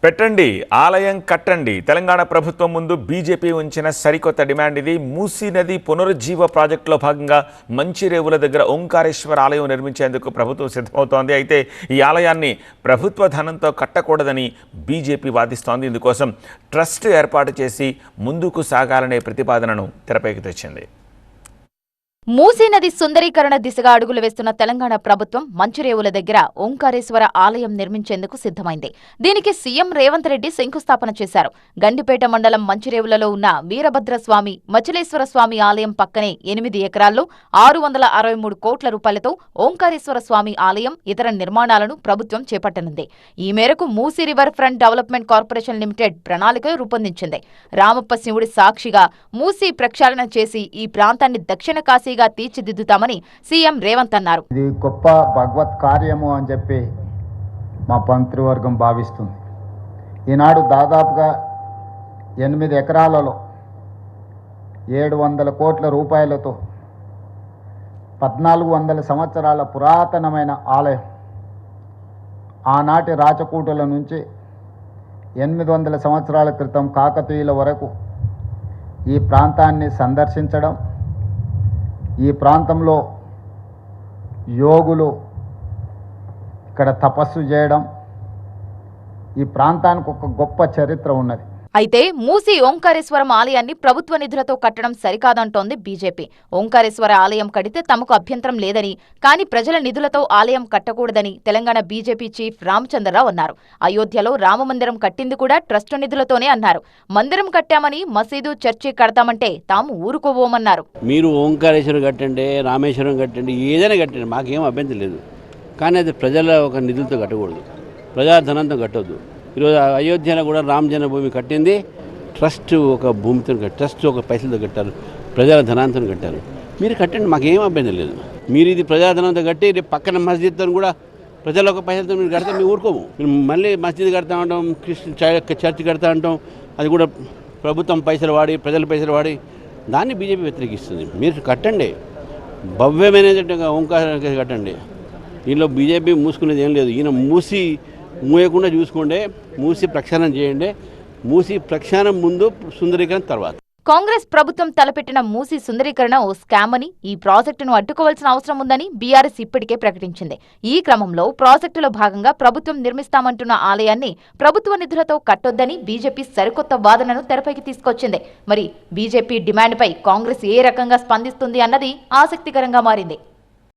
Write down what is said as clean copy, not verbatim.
పెట్టండి ఆలయం కట్టండి తెలంగాణ ప్రభుత్వం ముందు బీజేపీ ఉంచిన సరికొత్త డిమాండ్ ఇది. మూసీ నది పునరుజ్జీవ ప్రాజెక్టులో భాగంగా మంచిరేవుల దగ్గర ఓంకారేశ్వర ఆలయం నిర్మించేందుకు ప్రభుత్వం సిద్ధమవుతోంది. అయితే ఈ ఆలయాన్ని ప్రభుత్వ ధనంతో కట్టకూడదని బీజేపీ వాదిస్తోంది. ఇందుకోసం ట్రస్ట్ ఏర్పాటు చేసి ముందుకు సాగాలనే ప్రతిపాదనను తెరపైకి తెచ్చింది. మూసీ నది సుందరీకరణ దిశగా అడుగులు వేస్తున్న తెలంగాణ ప్రభుత్వం మంచిరేవుల దగ్గర ఓంకారేశ్వర ఆలయం నిర్మించేందుకు సిద్ధమైంది. దీనికి సీఎం రేవంత్ రెడ్డి శంకుస్థాపన చేశారు. గండిపేట మండలం మంచిరేవులలో ఉన్న వీరభద్రస్వామి మచిలేశ్వర స్వామి ఆలయం పక్కనే 8 ఎకరాల్లో 663 కోట్ల రూపాయలతో ఓంకారేశ్వర స్వామి ఆలయం ఇతర నిర్మాణాలను ప్రభుత్వం చేపట్టనుంది. ఈ మేరకు Musi river front development corporation limited ప్రణాళిక రూపొందించింది. రామప్ప శివుడి సాక్షిగా మూసీ ప్రక్షాళన చేసి ఈ ప్రాంతాన్ని దక్షిణ కాశీ తీర్చిదిద్దుతామని సీఎం రేవంత్ అన్నారు. ఇది గొప్ప భగవత్ కార్యము అని చెప్పి మా మంత్రివర్గం భావిస్తుంది. ఈనాడు దాదాపుగా 8 ఎకరాలలో 700 కోట్ల రూపాయలతో 1400 సంవత్సరాల పురాతనమైన ఆలయం, ఆనాటి రాచకూటుల నుంచి 800 సంవత్సరాల క్రితం కాకతీయుల వరకు ఈ ప్రాంతాన్ని సందర్శించడం, ఈ ప్రాంతంలో యోగులు ఇక్కడ తపస్సు చేయడం, ఈ ప్రాంతానికి ఒక గొప్ప చరిత్ర ఉన్నది. అయితే మూసీ ఓంకారేశ్వరం ఆలయాన్ని ప్రభుత్వ నిధులతో కట్టడం సరికాదంటోంది బీజేపీ. ఓంకారేశ్వర ఆలయం కడితే తమకు అభ్యంతరం లేదని, కానీ ప్రజల నిధులతో ఆలయం కట్టకూడదని తెలంగాణ బీజేపీ చీఫ్ రామచంద్రరావు అన్నారు. అయోధ్యలో రామమందిరం కట్టింది కూడా ట్రస్టు నిధులతోనే అన్నారు. మందిరం కట్టామని మసీదు చర్చి కడతామంటే తాము ఊరుకోబోమన్నారు. మీరు ఓంకారేశ్వరం కట్టండి, రామేశ్వరం కట్టండి, ఏదైనా కట్టండి, మాకేం అభ్యంతరం లేదు. కానీ అది ప్రజల ఒక నిధులతో కట్టకూడదు, ప్రజాధనంతో కట్టొద్దు. ఈరోజు అయోధ్యలో కూడా రామ జన్మభూమి కట్టింది ట్రస్ట్ ఒక భూమితో, ట్రస్ట్ ఒక పైసలతో కట్టారు, ప్రజల ధనాంతో కట్టారు. మీరు కట్టండి, మాకేం అభ్యంతరం లేదు. మీరు ఇది ప్రజాధనంతో కట్టి రేపు పక్కన మస్జిద్తో కూడా ప్రజల ఒక పైసలతో మీరు కడితే మేము ఊరుకోము. మీరు మళ్ళీ మస్జిద్ కడతా ఉంటాం, చర్చ్ కడతా ఉంటాం, అది కూడా ప్రభుత్వం పైసలు వాడి, ప్రజల పైసలు వాడి, దాన్ని బీజేపీ వ్యతిరేకిస్తుంది. మీరు కట్టండి, భవ్యమైనటువంటి ఓంకార కట్టండి. దీనిలో బీజేపీ మూసుకునేది ఏం లేదు. ఈయన మూయకుండా చూసుకోండి, మూసి ప్రక్షాళన చేయండి. మూసి ప్రక్షాళన ముందు, సుందరీకరణ తర్వాత. కాంగ్రెస్ ప్రభుత్వం తలపెట్టిన మూసీ సుందరీకరణ ఓ స్కామ్ అని, ఈ ప్రాజెక్టును అడ్డుకోవాల్సిన అవసరం ఉందని బీఆర్ఎస్ ఇప్పటికే ప్రకటించింది. ఈ క్రమంలో ప్రాజెక్టులో భాగంగా ప్రభుత్వం నిర్మిస్తామంటున్న ఆలయాన్ని ప్రభుత్వ నిధులతో కట్టొద్దని బీజేపీ సరికొత్త వాదనను తెరపైకి తీసుకొచ్చింది. మరి బీజేపీ డిమాండ్పై కాంగ్రెస్ ఏ రకంగా స్పందిస్తుంది అన్నది ఆసక్తికరంగా మారింది.